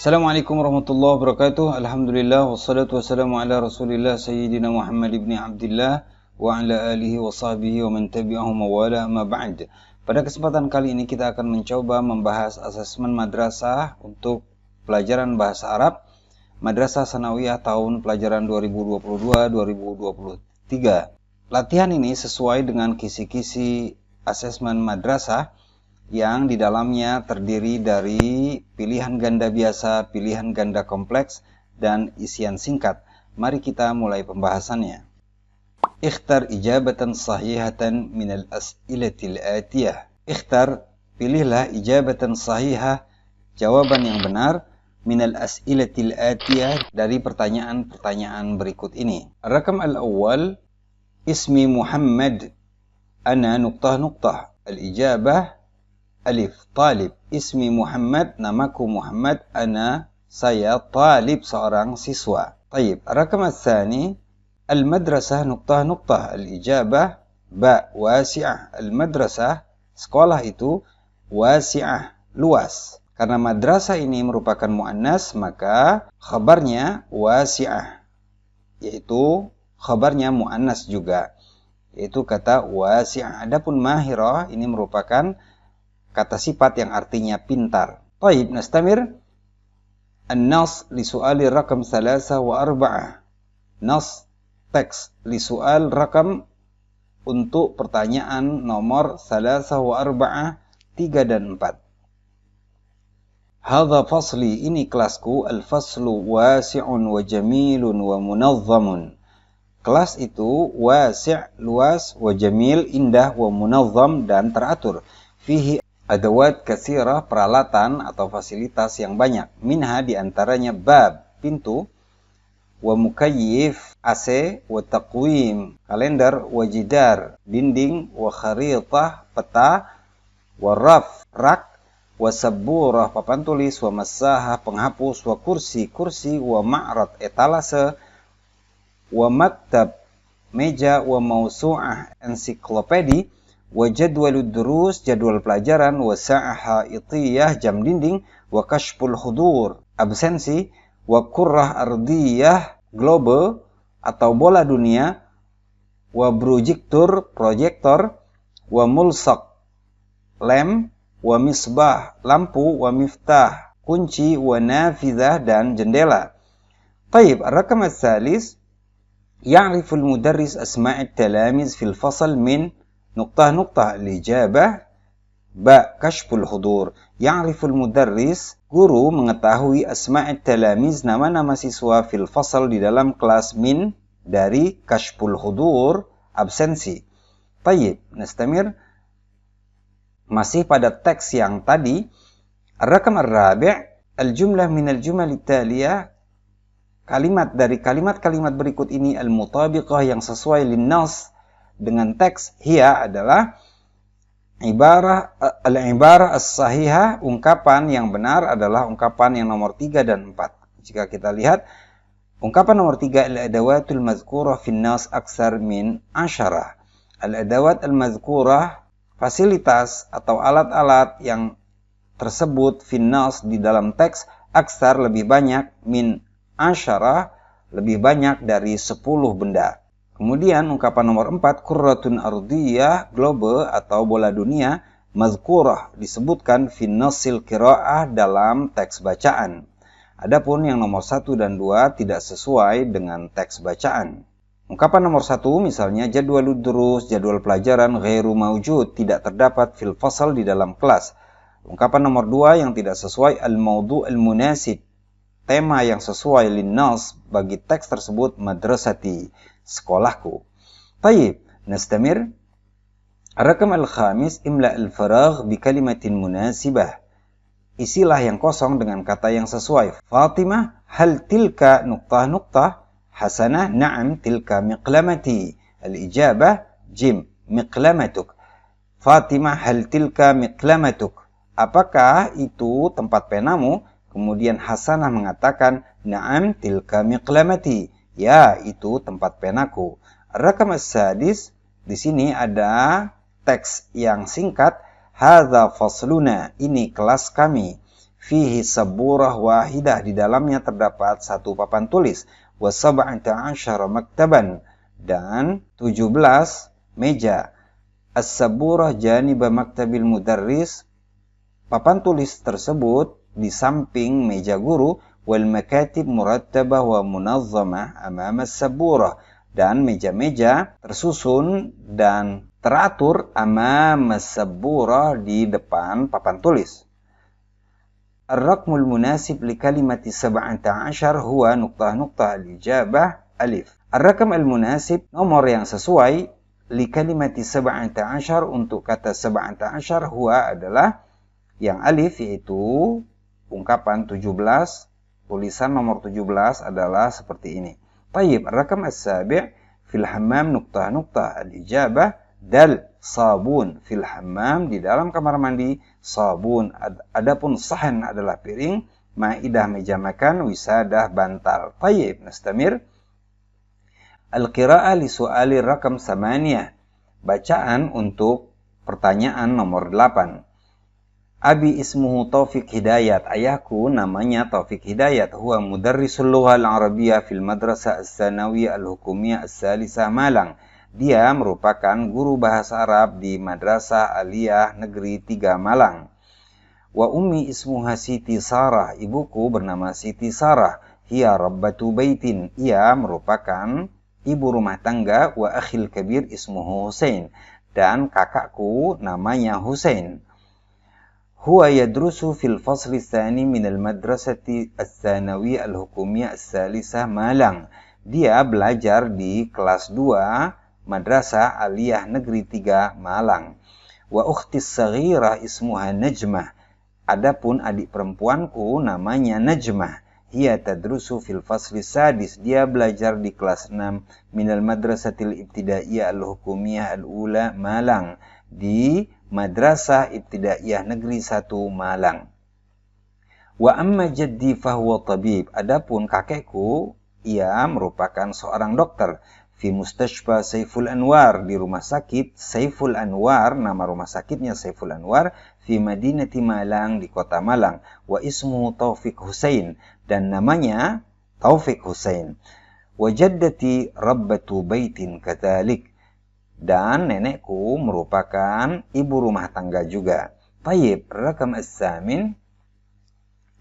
Assalamualaikum warahmatullahi wabarakatuh. Alhamdulillah wassalatu wassalamu ala Rasulillah Sayyidina Muhammad ibn Abdullah wa ala alihi wa sahbihi wa man tabi'ahum wa wala ma ba'd. Pada kesempatan kali ini kita akan mencoba membahas asesmen madrasah untuk pelajaran bahasa Arab Madrasah Sanawiyah tahun pelajaran 2022-2023. Latihan ini sesuai dengan kisi-kisi asesmen madrasah yang di dalamnya terdiri dari pilihan ganda biasa, pilihan ganda kompleks, dan isian singkat. Mari kita mulai pembahasannya. Ikhtar ijabatan sahihatan minal as'ilatil atiyah. Ikhtar, pilihlah ijabatan sahihah, jawaban yang benar, minal as'ilatil atiyah, dari pertanyaan-pertanyaan berikut ini. Rakam al-awwal, ismi Muhammad, ana nuqtah nuqtah. Al-ijabah, Alif, talib. Ismi Muhammad, namaku Muhammad. Ana, saya, talib, seorang siswa. Taib. Rakam al-thani, al-madrasah nuqtah nuqtah. Al-ijabah, ba, wasi'ah. Al-madrasah, sekolah itu, wasi'ah, luas. Karena madrasah ini merupakan muannas, maka khabarnya wasi'ah. Yaitu khabarnya muannas juga. Yaitu kata wasi'ah. Adapun mahirah, ini merupakan kata sifat yang artinya pintar. Taib, nastamir. An-nas li su'ali rakam 3 wa 4. Nas, teks, li su'al rakam, untuk pertanyaan nomor 3 wa 4, 3 dan 4. Hadha fasli, ini kelasku. Al-faslu wasi'un wa jamilun wa munazzamun. Kelas itu wasi', luas, wa jamil, indah, wa munazzam, dan teratur. Fihi adawat katsirah, peralatan atau fasilitas yang banyak. Minha, diantaranya bab, pintu, wa mukayyif, AC, wa taqwim, kalender, wa jidar, dinding, wa kharitah, peta, wa raf, rak, wa sabburah, papan tulis, wa massahah, penghapus, wa kursi, kursi, wa ma'rad, etalase, wa maktab, meja, wa mausu'ah, ensiklopedi, wa jadwalud durus, jadwal pelajaran, wa sa'ah haitiyah, jam dinding, wa kashful hudur, absensi, wa kurrah ardiyah, globe atau bola dunia, wa projektor, proyektor, wa mulsaq, lem, wa misbah, lampu, wa miftah, kunci, wa nafidah, dan jendela. Taib, ar-rakam ats-tsalis, ya'riful mudarris asma'it talamiz fil fasal min nuqtah nuqtah. Al-ijabah, ba, kashful hudur. Ya'riful mudarris, guru mengetahui asma'it talamiz, nama-nama siswa, fil fasal, di dalam kelas, min, dari, kashful hudur, absensi. Tayyib, nastamir. Masih pada teks yang tadi. Ar-rakam ar-rabi', al-jumlah min al-jumal at-taliyah, kalimat dari kalimat-kalimat berikut ini, al-mutabiqah, yang sesuai linnas, dengan teks. Hiya adalah al-ibarah as-sahihah, ungkapan yang benar adalah ungkapan yang nomor 3 dan 4. Jika kita lihat ungkapan nomor 3, al-adawatul mazkurah fin nas aksar min 10. Al-adawat al-mazkurah, fasilitas atau alat-alat yang tersebut, fin nas, di dalam teks, aksar, lebih banyak, min 10, lebih banyak dari 10 benda. Kemudian ungkapan nomor 4, kurratun ardiyah, globe atau bola dunia, mazkurah, disebutkan fin nasil qiraah, dalam teks bacaan. Adapun yang nomor 1 dan 2 tidak sesuai dengan teks bacaan. Ungkapan nomor 1 misalnya, jadwalud durus, jadwal pelajaran, ghairu maujud, tidak terdapat, fil fasal, di dalam kelas. Ungkapan nomor 2 yang tidak sesuai, al-maudu' al-munasib, tema yang sesuai, linnas, bagi teks tersebut, madrasati, sekolahku. Tayyib, nastamir. Rakam al-khamis, imla al-faragh bi kalimatin munasibah. Isilah yang kosong dengan kata yang sesuai. Fatimah, hal tilka nuqtah nuqtah. Hasanah, na'am tilka miqlamati. Al-ijabah, jim, miqlamatuk. Fatimah, hal tilka miqlamatuk. Apakah itu tempat penamu? Kemudian Hasanah mengatakan, na'am tilka miqlamati. Ya, itu tempat penaku. Rakam as-sadis, di sini ada teks yang singkat. Hadza fasluna, ini kelas kami. fihi saburah wahidah, di dalamnya terdapat satu papan tulis, wa sab'ata asyara maktaban, dan 17 meja. As-saburah janiba maktabil mudarris, papan tulis tersebut di samping meja guru, wal makatib murattabah wa munazzamah amama as-saburah, dan meja-meja tersusun dan teratur amama as-saburah, di depan papan tulis. Ar-raqmul munasib li kalimati 17 huwa nuqtah al-ijabah alif. Ar-raqam al-munasib, nomor yang sesuai, li kalimati 17 untuk kata 17 huwa adalah yang alif, yaitu ungkapan 17. Tulisan nomor 17 adalah seperti ini. Tayyib, ar-raqam as-sabi' fil hammam nuqtah al-ijabah dal sabun, fil hammam, di dalam kamar mandi, sabun. Adapun sahan adalah piring, maidah meja makan, wisadah bantal. Tayyib, nastamir. Al-qira'ah li su'ali rakam 8. Bacaan untuk pertanyaan nomor 8. Abi ismuhu Taufik Hidayat. Ayahku namanya Taufik Hidayat. Huwa mudarrisul lugha al-arabiyyah fil madrasah as-sanawiyah al-hukumiyah as-salisah Malang. Dia merupakan guru bahasa Arab di Madrasah Aliyah Negeri 3 Malang. Wa ummi ismuha Siti Sarah. Ibuku bernama Siti Sarah. Hiya rabbatu baitin. Ia merupakan ibu rumah tangga. Wa akhil kabir ismuhu Husain. Dan kakakku namanya Husain. Huwa yadrusu fil fasli tsani min al-madrasati as-sanawiyah al-hukumiyah as-salisah Malang. Dia belajar di kelas 2 Madrasah Aliyah Negeri 3 Malang. Wa ukhtis saghirah ismuha Najmah. Adapun adik perempuanku namanya Najmah. Hiya tadrusu fil fasli sadis. Dia belajar di kelas 6 minal madrasatil ibtidaiyah al-hukumiyah al-ula Malang, di Madrasah Ibtidaiyah Negeri 1 Malang. Wa amma jaddi fahuwa tabib. Adapun kakekku, ia merupakan seorang dokter. Fi mustashfa Saiful Anwar, di rumah sakit Saiful Anwar, nama rumah sakitnya Saiful Anwar, fi Madinati Malang, di kota Malang. Wa ismuhu Taufik Husain, dan namanya Taufik Husain. Wa jaddati rabbatu baitin kathalik, dan nenekku merupakan ibu rumah tangga juga. Tayyib, rakam as-samin.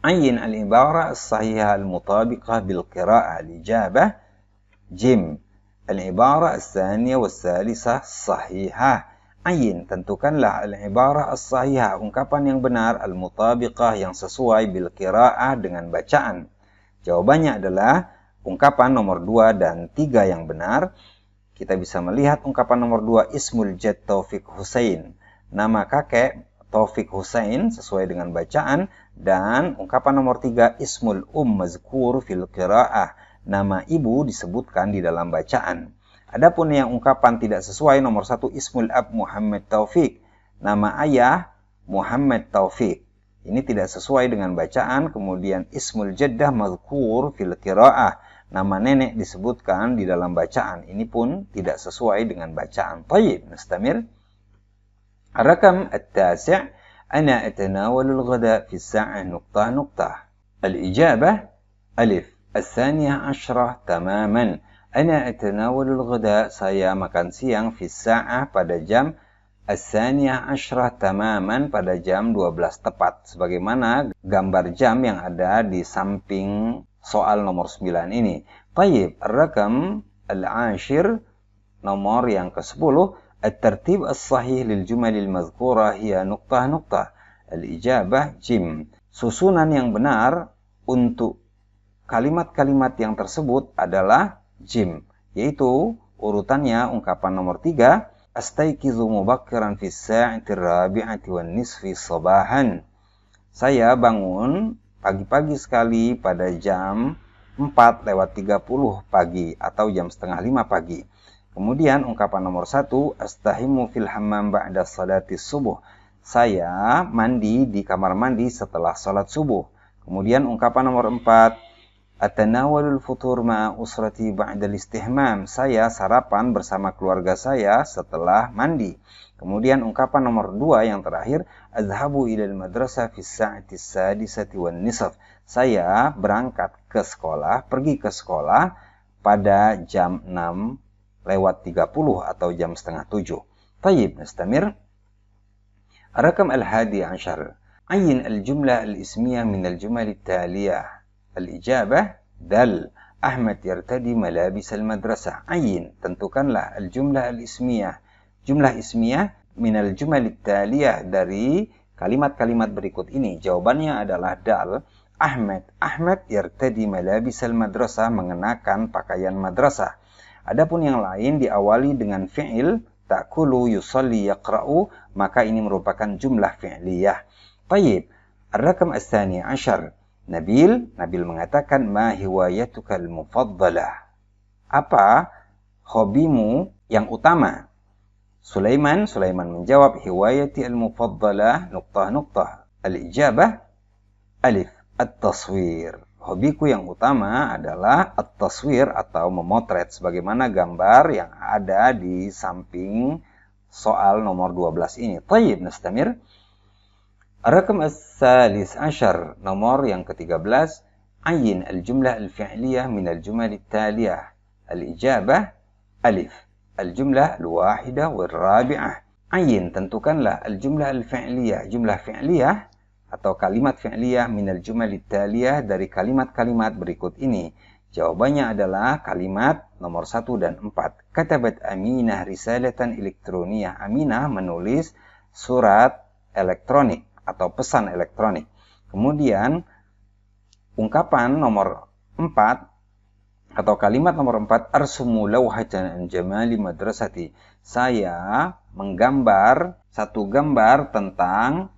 Ayin al-ibara as-sahihah al-mutabiqah bil-qira'ah al-ijabah jim. Al-ibara as-saniyah was-salisah sahihah. Ayin, tentukanlah al-ibara as-sahihah, ungkapan yang benar, al-mutabiqah, yang sesuai, bil-qira'ah, dengan bacaan. Jawabannya adalah ungkapan nomor 2 dan 3 yang benar. Kita bisa melihat ungkapan nomor 2, Ismul Jad Taufik Husain. Nama kakek Taufik Husain sesuai dengan bacaan. Dan ungkapan nomor 3, Ismul Mazkur fil Qira'ah. Nama ibu disebutkan di dalam bacaan. Adapun yang ungkapan tidak sesuai, nomor 1, Ismul Ab Muhammad Taufik. Nama ayah Muhammad Taufik. Ini tidak sesuai dengan bacaan. Kemudian Ismul Jaddah Mazkur fil Qira'ah. Nama nenek disebutkan di dalam bacaan. Ini pun tidak sesuai dengan bacaan. Tayyib, nastamir. Ar-rakam at-tasi'. Ana atanawalu al-ghada fi as-sa'ah nuqtah. Al-ijabah alif. As-saniyah asyrah tamaman. Ana atanawalu al-ghada, saya makan siang, fi as-sa'ah, pada jam as-saniyah asyrah tamaman, pada jam 12 tepat. Sebagaimana gambar jam yang ada di samping soal nomor 9 ini. Tayyib, ar-rakam al-ashir, nomor yang ke-10. At-tartib as-sahih lil jumalil mazkurah hiya nuqtah. Al-ijabah jim. Susunan yang benar untuk kalimat-kalimat yang tersebut adalah jim, yaitu urutannya ungkapan nomor 3, astaykizu mubakkiran fi as-sa'ati ar-rabi'ati wan nisfi sabahan. Saya bangun pagi-pagi sekali pada jam 4:30 pagi atau jam setengah 5 pagi. Kemudian ungkapan nomor 1, astahimu fil hammam ba'da salati subuh. Saya mandi di kamar mandi setelah salat subuh. Kemudian ungkapan nomor 4, Atanawalul futur ma'a usrati ba'dal istihmam. Saya sarapan bersama keluarga saya setelah mandi. Kemudian ungkapan nomor 2 yang terakhir, azhabu ilal madrasah fi sa'ati sadisati wan nisaf. Saya berangkat ke sekolah, pergi ke sekolah pada jam 6:30 atau jam setengah 7. Tayyib, nastamir. Rakam al-hadi ashar. Ayin al-jumlah al-ismiyah min al-jumal al-taliyah. Al-ijabah dal. Ahmad yartadi malabis al-madrasah. Ayin, tentukanlah al-jumlah al-ismiyah. Jumlah ismiyah minal jumal taliyah, dari kalimat-kalimat berikut ini. Jawabannya adalah dal. Ahmad yartadi malabis al-madrasah, mengenakan pakaian madrasah. Adapun yang lain diawali dengan fi'il, ta'kulu, yusalli, yaqra'u, maka ini merupakan jumlah fi'liyah. Tayyib. Ar-rakam as-tsani ashar. Nabil mengatakan, ma hiwayatuka al-mufaddalah. Apa hobimu yang utama? Sulaiman menjawab, hiwayati al-mufaddalah nuqtah. Al-ijabah alif, at-taswir. Hobiku yang utama adalah at-taswir atau memotret, sebagaimana gambar yang ada di samping soal nomor 12 ini. Tayyib, nastamir. Rakam as-salis ashar, nomor yang ke-13. Ayin al-jumlah al-fi'liyah min al-jumal al-taliyah. Al-ijabah alif, al-jumlah al-wahidah wal-rabi'ah. Ayin, tentukanlah al-jumlah al-fi'liyah, jumlah fi'liyah atau kalimat fi'liyah min al-jumal al-taliyah, dari kalimat-kalimat berikut ini. Jawabannya adalah kalimat nomor 1 dan 4. Katabat Aminah risalatan elektroniyah. Aminah menulis surat elektronik atau pesan elektronik. Kemudian ungkapan nomor 4 atau kalimat nomor 4, arsumu lawhatan an jamali madrasati. Saya menggambar satu gambar tentang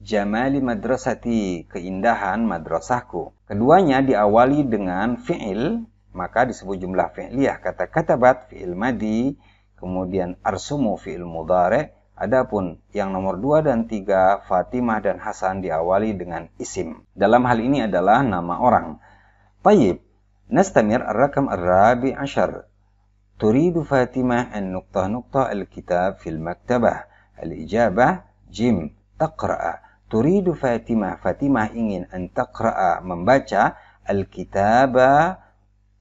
jamali madrasati, keindahan madrasahku. Keduanya diawali dengan fi'il, maka disebut jumlah fi'liyah. Kata katabat fi'il madi, kemudian arsumu fi'il mudhari'. Adapun yang nomor 2 dan 3, Fatimah dan Hasan, diawali dengan isim. Dalam hal ini adalah nama orang. Tayyib. Nastamir ar-rakam ar-rabi ashar. Turidu Fatimah an nuqtah al-kitab fil maktabah. Al-ijabah jim, taqra'a. Turidu Fatimah ingin an taqra'a, membaca al-kitaba,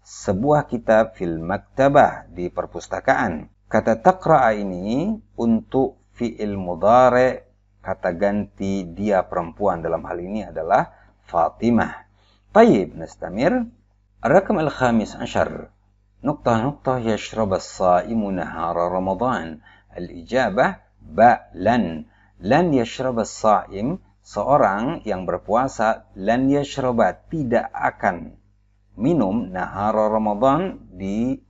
sebuah kitab, fil maktabah, di perpustakaan. Kata taqra'a ini untuk fi'il mudhari', kata ganti dia perempuan, dalam hal ini adalah Fatimah. Tayyib, nastamir. Ar-rakam al-khamis ashar. Nuqtah yashrab as-sa'imu nahara Ramadan. Al-ijabah ba, lan. Lan yashrab as-sa'im, seorang yang berpuasa, lan yashraba, tidak akan minum, nahara Ramadan, di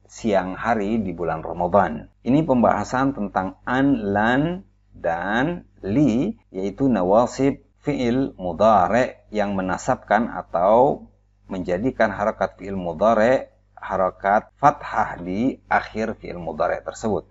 siang hari di bulan Ramadan. Ini pembahasan tentang an, lan, dan li, yaitu nawasib fi'il mudhari' yang menasabkan atau menjadikan harakat fi'il mudhari' harakat fathah di akhir fi'il mudhari' tersebut.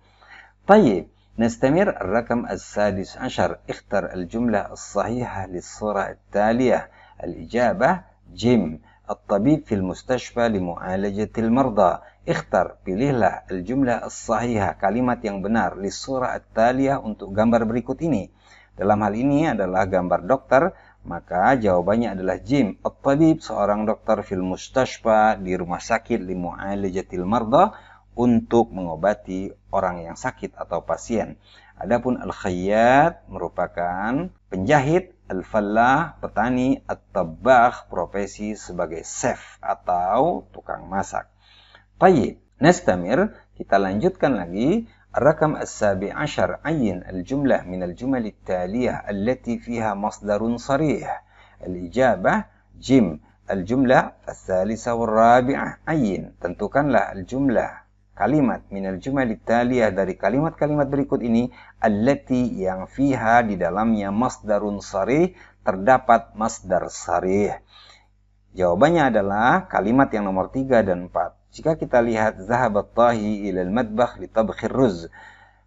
Tayyib, nastamir ar-rakam as-sadis ashar. Ikhtar al-jumlah as-sahihah lis-surah at-taliyah. Al-ijabah jim, at-tabib fil mustashfa li mu'alajatil marda. Ikhtar, pilihlah al-jumlah as-sahihah, kalimat yang benar, lis-surah at-taliyah, untuk gambar berikut ini. Dalam hal ini adalah gambar dokter, maka jawabannya adalah jim, at-tabib, seorang dokter, fil mustashfa, di rumah sakit, li mu'alajatil marda, untuk mengobati orang yang sakit atau pasien. Adapun al-khayyat merupakan penjahit, al-fallah petani, at-tabbakh profesi sebagai chef atau tukang masak. Tayyib, nastamir, kita lanjutkan lagi. Ar-rakam as-sabi ashar. Ayin al-jumlah min al-jumal al-taliyah allati fiha masdarun sarih. Al-ijabah jim, al-jumlah al-thalisa wal-rabi'ah. Ayin, tentukanlah al-jumlah, kalimat min al-jumal al-taliyah, dari kalimat-kalimat berikut ini, allati, yang fiha, di dalamnya, masdarun sarih, terdapat masdar sarih. Jawabannya adalah kalimat yang nomor 3 dan 4. Jika kita lihat, zahabat tahi ilal madbakh li tabkhir ruz.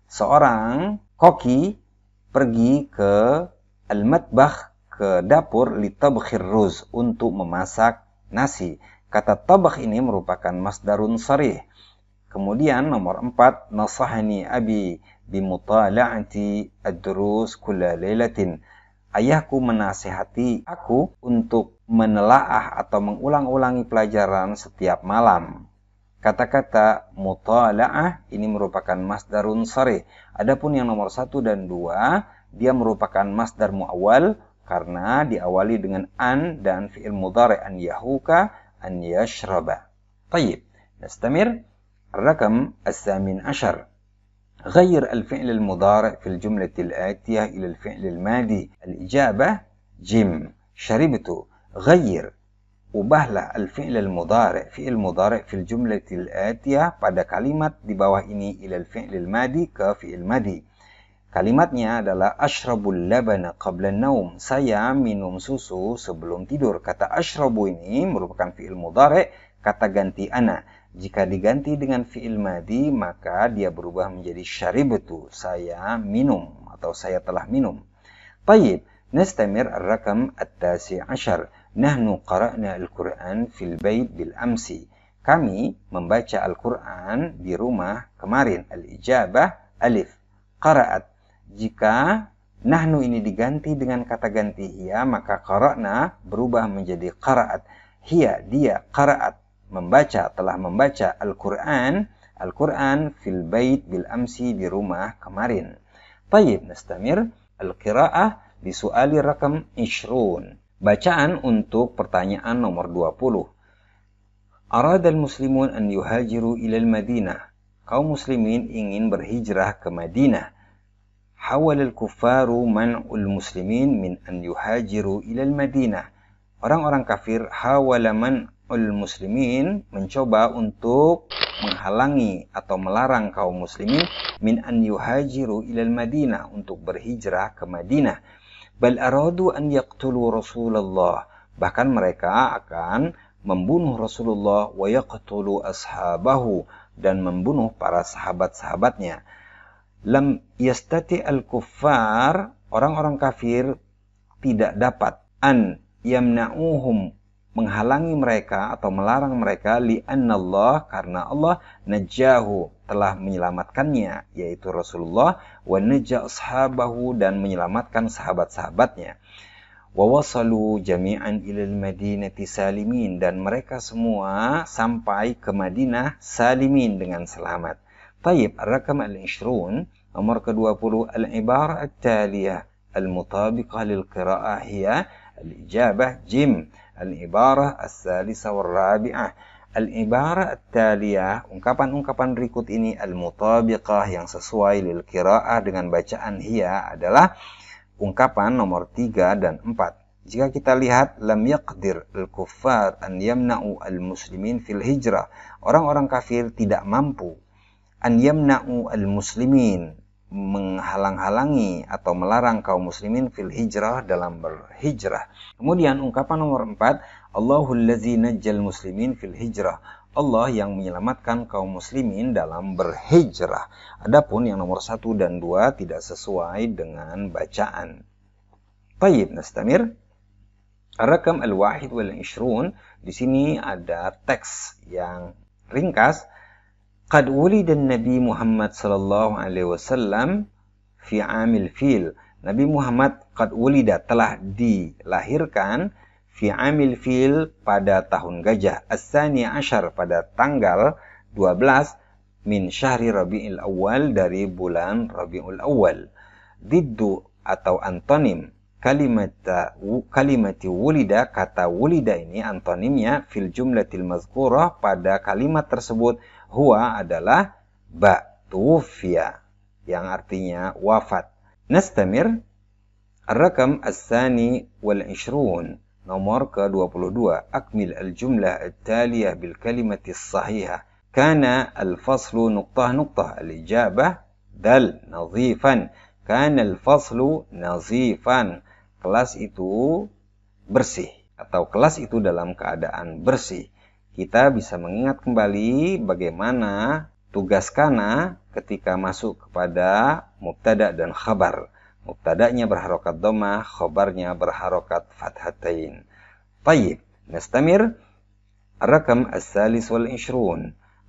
Seorang koki pergi ke al-madbakh, ke dapur, li tabkhir ruz, untuk memasak nasi. Kata tabakh ini merupakan masdarun sharih. Kemudian nomor 4, nasahani abi bimutala'ati ad-durus kulla lailatin. Ayahku menasihati aku untuk menelaah atau mengulang-ulangi pelajaran setiap malam. Kata-kata mutala'ah ini merupakan masdarun sharih. Adapun yang nomor 1 dan 2, dia merupakan masdar muawwal karena diawali dengan an dan fi'il mudhari' an yahuka an yashraba. Tayyib, nastamir. الرقم الثامن عشر غير الفعل المضارع في الجملة الآتية إلى الفعل الماضي. الإجابة جيم شربت. غير ubahlah al-fi'l al-mudhari' fi'il mudhari' fil jumlatil atiyah pada kalimat di bawah ini ila al-fi'l al-madi ke fi'il madi. Kalimatnya adalah ashrabul labana qabla an-naum. Saya minum susu sebelum tidur. Kata ashrabu ini merupakan fi'il mudhari', kata ganti ana. Jika diganti dengan fi'il madi, maka dia berubah menjadi syaribtu, saya minum atau saya telah minum. Tayyib, nastamir ar-rakam at-tasi' ashar. Nahnu qara'na al-Qur'an fil bait bil amsi. Kami membaca Al-Qur'an di rumah kemarin. Al-ijabah alif. Qara'at. Jika nahnu ini diganti dengan kata ganti hiya, maka qara'na berubah menjadi qara'at. Hiya, dia, qara'at, membaca, telah membaca Al-Qur'an fil bait bil amsi, di rumah kemarin. Tayyib, nastamir al-qira'ah di su'ali rakam 20. Bacaan untuk pertanyaan nomor 20. Arada al-muslimun an yuhajiru ila al-Madinah. Kaum muslimin ingin berhijrah ke Madinah. Hawala al-kuffaru man'ul muslimin min an yuhajiru ila al-Madinah. Orang-orang kafir hawala man'ul muslimin mencoba untuk menghalangi atau melarang kaum muslimin min an yuhajiru ila al-Madinah, untuk berhijrah ke Madinah. Bal aradu an yaqtulu Rasulullah. Bahkan mereka akan membunuh Rasulullah wa yaqtulu ashabahu, dan membunuh para sahabat-sahabatnya. Lam yastati al-kuffar, orang-orang kafir tidak dapat an yamna'uhum, menghalangi mereka atau melarang mereka, li'annallah, karena Allah najahu, telah menyelamatkannya, yaitu Rasulullah, wa najja ashabahu, dan menyelamatkan sahabat-sahabatnya. Wa wasalu jami'an ilal madinati salimin, dan mereka semua sampai ke Madinah salimin, dengan selamat. Tayyib, ar-rakam al-20, nomor ke-20, al-ibarah at-taliyah al-mutabiqah lil-qira'ah hiya. Al-ijabah jim. Al-ibarah as-salisa wal-rabi'ah. Al-ibarah at-taliyah, ungkapan-ungkapan berikut ini, al-mutabiqah, yang sesuai lil-qira'ah, dengan bacaan hiya, adalah ungkapan nomor 3 dan 4. Jika kita lihat, lam yaqdir al-kuffar an yamna'u al-muslimin fil hijrah. Orang-orang kafir tidak mampu an yamna'u al-muslimin, menghalang-halangi atau melarang kaum muslimin fil hijrah, dalam berhijrah. Kemudian ungkapan nomor 4, Allahul ladzi najjal muslimin fil hijrah. Allah yang menyelamatkan kaum muslimin dalam berhijrah. Adapun yang nomor 1 dan 2 tidak sesuai dengan bacaan. Tayyib, nastamir. Ar-rakam al-wahid wal 20. Di sini ada teks yang ringkas. Qad wulida Nabi Muhammad sallallahu alaihi wasallam fi amil fil. Nabi Muhammad qad wulida, telah dilahirkan, fi amil fil, pada tahun gajah, as-tsani asyar, pada tanggal 12, min syahri Rabiul Awal, dari bulan Rabiul Awal. Diddu atau antonim kalimati wulida, kata wulida ini antonimnya fil jumlatil mazkurah, pada kalimat tersebut, huwa adalah ba, tuwfiya, yang artinya wafat. Nastamir. Ar-rakam as-tsani wal 20, nomor ke-22. Akmil al-jumlah at-taliyah bil kalimati as-sahihah. Kana al-faslu nuqtah. Al-ijabah dal, nadhifan. Kana al-faslu nadhifan. Kelas itu bersih, atau kelas itu dalam keadaan bersih. Kita bisa mengingat kembali bagaimana tugas kana ketika masuk kepada mubtada dan khabar. Mubtadanya berharokat dhammah, khabarnya berharokat fathatain. Tayyib, nastamir. الرقم الثالث والعشرون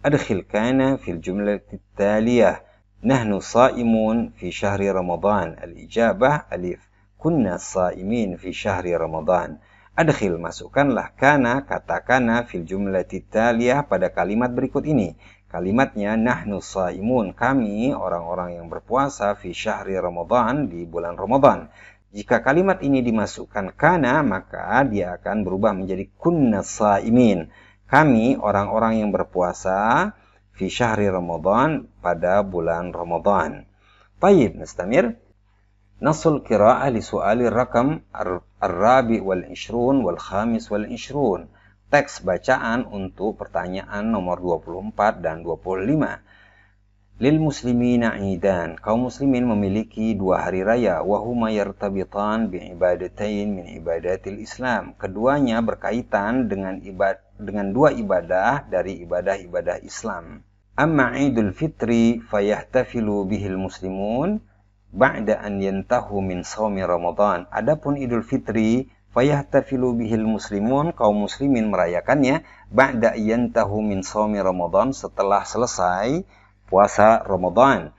أدخل كان في الجملة التالية نحن صائمون في شهر رمضان. الإجابة ألف كنا صائمين في شهر رمضان. Adkhil, masukkanlah kana, kata kana fil jumlati taliyah pada kalimat berikut ini. Kalimatnya nahnu shaimun, kami orang-orang yang berpuasa fi syahri Ramadan, di bulan Ramadan. Jika kalimat ini dimasukkan kana, maka dia akan berubah menjadi kunna shaimin. Kami orang-orang yang berpuasa fi syahri Ramadan, pada bulan Ramadan. Tayyib, nastamir. نصل قراءة لسؤال الرقم الرابع والعشرون والخامس والعشرون. Teks bacaan untuk pertanyaan nomor 24 dan 25. Lil muslimina idan. Kaum muslimin memiliki dua hari raya. Wahuma yartabitan bi'ibadatain min ibadatil Islam. Keduanya berkaitan dengan dua ibadah dari ibadah-ibadah Islam. Amma Idul Fitri fayahtafilu bihil muslimun ba'da an yantahu min shaumi Ramadan. Adapun Idul Fitri fayahtafilu bihil muslimun, kaum muslimin merayakannya ba'da yantahu min shaumi Ramadan, setelah selesai puasa Ramadan.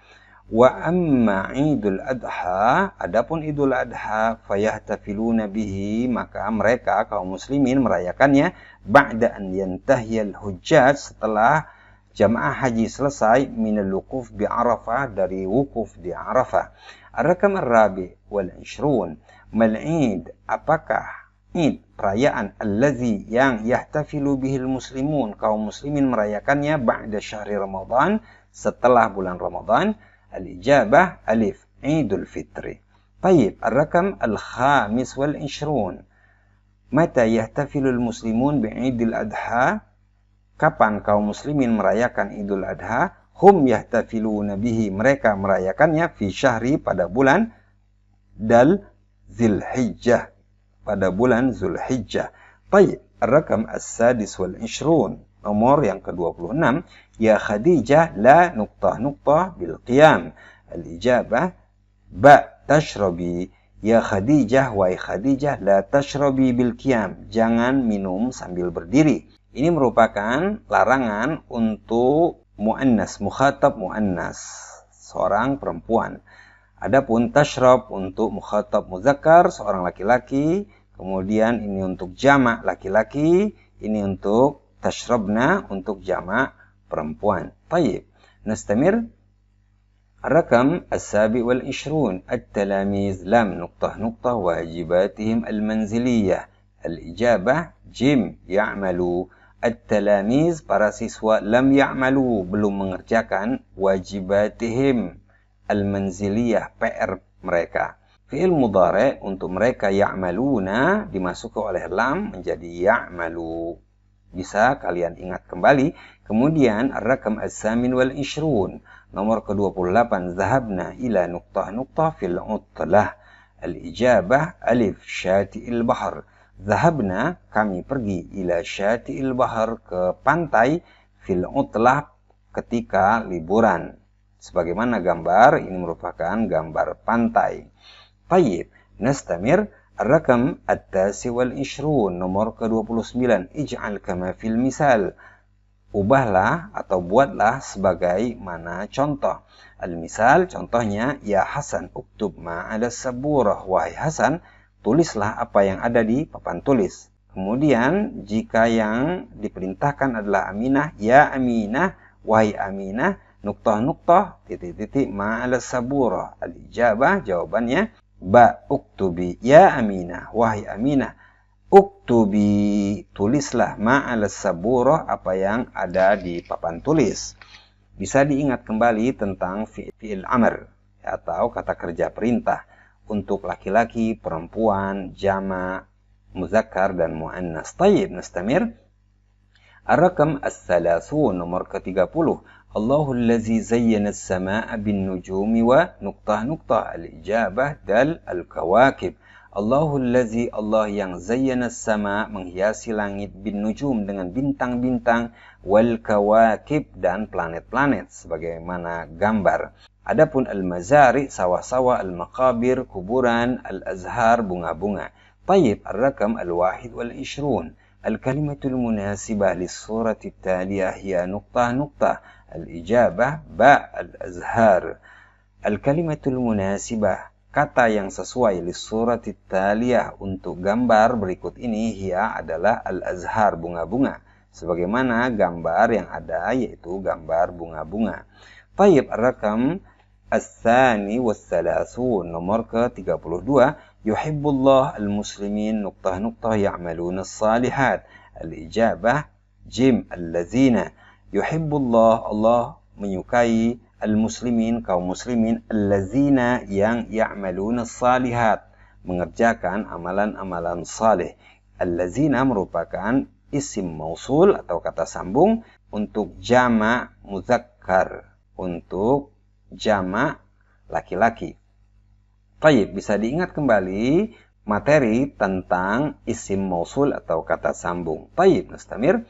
Wa amma Idul Adha, adapun Idul Adha fayahtafiluna bihi, maka mereka kaum muslimin merayakannya ba'da an yantahiyal hujjaj, setelah jamaah haji selesai minal wukuf bi Arafah, dari wukuf di Arafah. Ar-rakam ar-rabi wal 20. Mal-Id, apakah Id, perayaan allazi yang yahtafilu bihil muslimun, kaum muslimin merayakannya ba'da syahri Ramadan, setelah bulan Ramadan. Al-ijabah alif Idul Fitri. Tayyib, ar-rakam al-khamis wal 20. Mata yahtafilul muslimun bi'idil adha, kapan kaum muslimin merayakan Idul Adha? Hum yahtafiluna bihi, mereka merayakannya fi syahri, pada bulan Zulhijjah, pada bulan Zulhijjah. Tayyib, ar-rakam as-sadis wal 20, nomor yang ke-26. Ya Khadijah la nuqtah bil qiyam. Al-ijabah ba tashrabi. Ya Khadijah, wahai Khadijah, la tashrabi bil qiyam, jangan minum sambil berdiri. Ini merupakan larangan untuk muannas, mukhatab muannas, seorang perempuan. Adapun tashrab untuk mukhatab muzakkar, seorang laki-laki. Kemudian ini untuk jamak laki-laki, ini untuk tashrabna, untuk jamak perempuan. Tayyib, nastamir. Ar-rakam as-sabi wal 20. At-talamiz lam nuqtah wajibatihim al-manziliyah. Al-ijabah jim ya'malu. At-talamiz, para siswa, lam ya'malu, belum mengerjakan wajibatihim al-manziliyah, PR mereka. Fi'il mudhari untuk mereka ya'maluna dimasukkan oleh lam menjadi ya'malu. Bisa kalian ingat kembali. Kemudian ar-rakam as-samin wal 20, nomor ke-28. Zahabna ila nuqtah fil utlah. Al-ijabah alif syati'il bahr. Zahabna, kami pergi, ila syati'il bahar, ke pantai, fil utlah, ketika liburan. Sebagaimana gambar, ini merupakan gambar pantai. Tayyib, nastamir. Ar-rakam at-tasi wal 20, nomor ke-29. Ij'al kama fil misal. Ubahlah atau buatlah sebagai mana contoh. Al-misal, contohnya, ya Hasan uktub ma'ala saburah, wahai Hasan, tulislah apa yang ada di papan tulis. Kemudian jika yang diperintahkan adalah Aminah, ya Aminah, wahai Aminah, nuqtah titik-titik ma'ala sabura. Al-ijabah, jawabannya ba uktubi, ya Aminah, wahai Aminah, uktubi, tulislah ma'ala sabura, apa yang ada di papan tulis. Bisa diingat kembali tentang fi'il amr atau kata kerja perintah untuk laki-laki, perempuan, jama, muzakkar, dan muannas. Tayyib, nastamir. Ar-rakam as-salasun, nomor ke-30. Allahul ladzi zayyana as-samaa'a bin nujumi wa nuqtah. Al-ijabah dal al-kawakib. Allahul ladzi, Allah yang zayyana as-sama', menghiasi langit, bin nujum, dengan bintang-bintang, wal kawakib, dan planet-planet, sebagaimana gambar. Adapun al-mazari, sawah-sawah, al-maqabir, kuburan, al-azhar, bunga-bunga. Tayyib, ar-rakam al-wahid wal 20. Al-kalimatul munasibah lis-surati at-taliyah hiya nuqtah. Al-ijabah ba al-azhar. Al-kalimatul munasibah, kata yang sesuai lis-surati at-taliyah untuk gambar berikut ini hiya adalah al-azhar, bunga-bunga. Sebagaimana gambar yang ada yaitu gambar bunga-bunga. Tayyib, ar-rakam الثاني والثلاثون nomor ke-32 yuhibbullah al-muslimin ya'maluna as-salihat. Al-ijabah jim allazina. Yuhibbullah, Allah menyukai al-muslimin, kaum muslimin, allazina yang ya'maluna as-salihat, mengerjakan amalan-amalan saleh. Allazina merupakan isim mausul atau kata sambung untuk jama' muzakkar, untuk jamak laki-laki. Tayyib, bisa diingat kembali materi tentang isim mausul atau kata sambung. Tayyib, nastamir.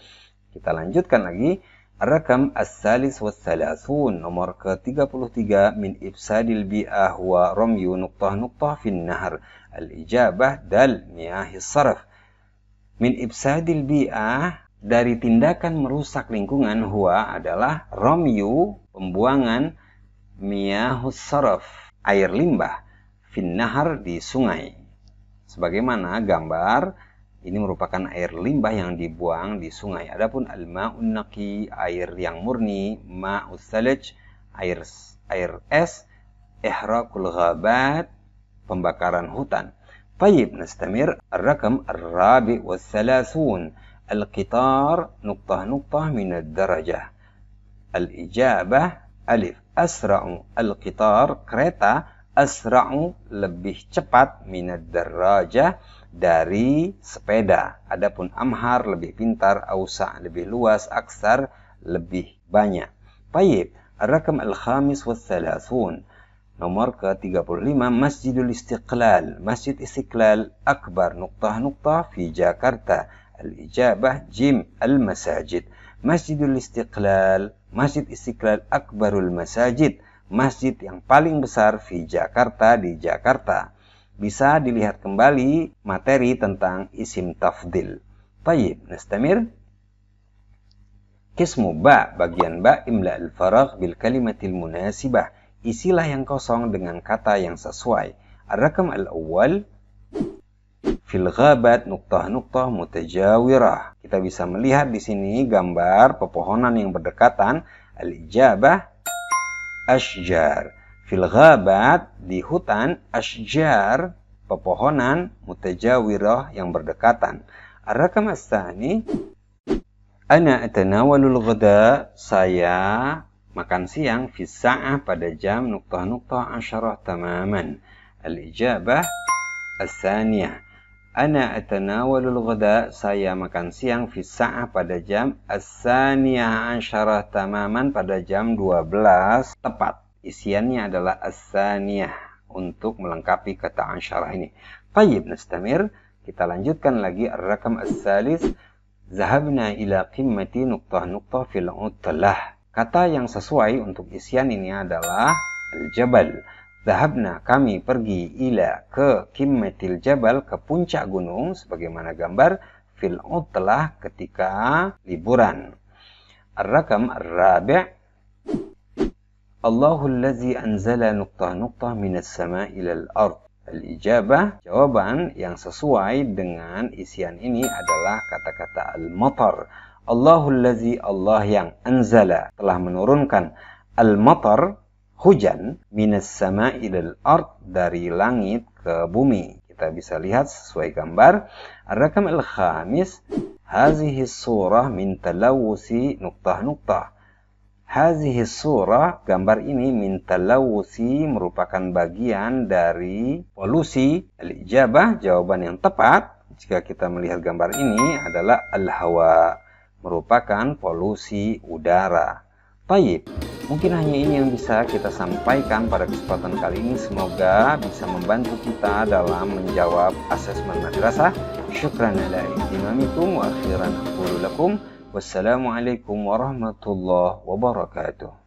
Kita lanjutkan lagi. Ar-rakam as-salis was-salasun nomor ke-33 min ifsadil bi'ah wa ramyu nuqtah fin nahar. Al-ijabah dal miyahis saraf. Min ifsadil bi'ah, dari tindakan merusak lingkungan, huwa adalah ramyu, pembuangan, miyahus saraf, air limbah, fin nahar, di sungai. Sebagaimana gambar ini merupakan air limbah yang dibuang di sungai. Adapun al-ma'un naqi, air yang murni, ma'us salaj, air es, ihraqul ghabat, pembakaran hutan. Tayyib, nastamir. Ar-rakam ar-rabi was-salasun al-qitar nuqtah min ad-darajah. Al-ijabah alif asra'u, al-qitar, kereta, asra'u, lebih cepat, minad darajah, dari sepeda. Adapun amhar, lebih pintar, ausa, lebih luas, aksar, lebih banyak. Tayyib, ar-rakam al-khamis was-salasun nomor ke-35 Masjidul Istiqlal. Masjid Istiqlal akbar nuqtah fi Jakarta. Al-ijabah jim al-masajid. Masjidul Istiqlal, Masjid Istiqlal akbarul masajid, masjid yang paling besar fi Jakarta, di Jakarta. Bisa dilihat kembali materi tentang isim tafdil. Tayyib, nastamir. Qismu ba, bagian ba, imla al-faragh bil kalimatil munasibah. Isilah yang kosong dengan kata yang sesuai. Ar-rakam al-awwal fil ghabat nuqtah mutajawirah. Kita bisa melihat di sini gambar pepohonan yang berdekatan. Al-ijabah ashjar. Fil ghabat, di hutan, ashjar, pepohonan, mutajawirah, yang berdekatan. Ar-rakam as-tsani ana atanawalul ghada, saya makan siang, fi sa'ah, pada jam nuqtah asyarah tamaman. Al-ijabah as-tsaniyah. Ana atanawalul ghada, saya makan siang, fi sa'ah, pada jam as-tsaniyah asyarah tamaman, pada jam 12 tepat. Isiannya adalah as-tsaniyah untuk melengkapi kata asyarah ini. Tayyib, nastamir. Kita lanjutkan lagi. Ar-rakam as-salis zahabna ila qimmati nuqtah fil utlah. Kata yang sesuai untuk isian ini adalah al-jabal. Zahabna, kami pergi, ila, ke, qimmatil jabal, ke puncak gunung, sebagaimana gambar fil utlah, ketika liburan. Ar-rakam ar-rabi' Allahul ladzi anzala nuqtah minas sama'i ilal ard. Al-ijabah, jawaban yang sesuai dengan isian ini adalah kata-kata al-matar. Allahul ladzi, Allah yang, anzala, telah menurunkan, al-matar, hujan, minas sama'i ilal ard, dari langit ke bumi. Kita bisa lihat sesuai gambar. Ar-rakam al-khamis hazihi surah min talawusi nuqtah. Hazihi surah, gambar ini, min talawusi, merupakan bagian dari polusi. Al-ijabah, jawaban yang tepat jika kita melihat gambar ini adalah al-hawa, merupakan polusi udara. Tayyib, mungkin hanya ini yang bisa kita sampaikan pada kesempatan kali ini. Semoga bisa membantu kita dalam menjawab asesmen madrasah. Syukran ala ihtimamikum wa akhiran aqulu lakum wassalamualaikum warahmatullahi wabarakatuh.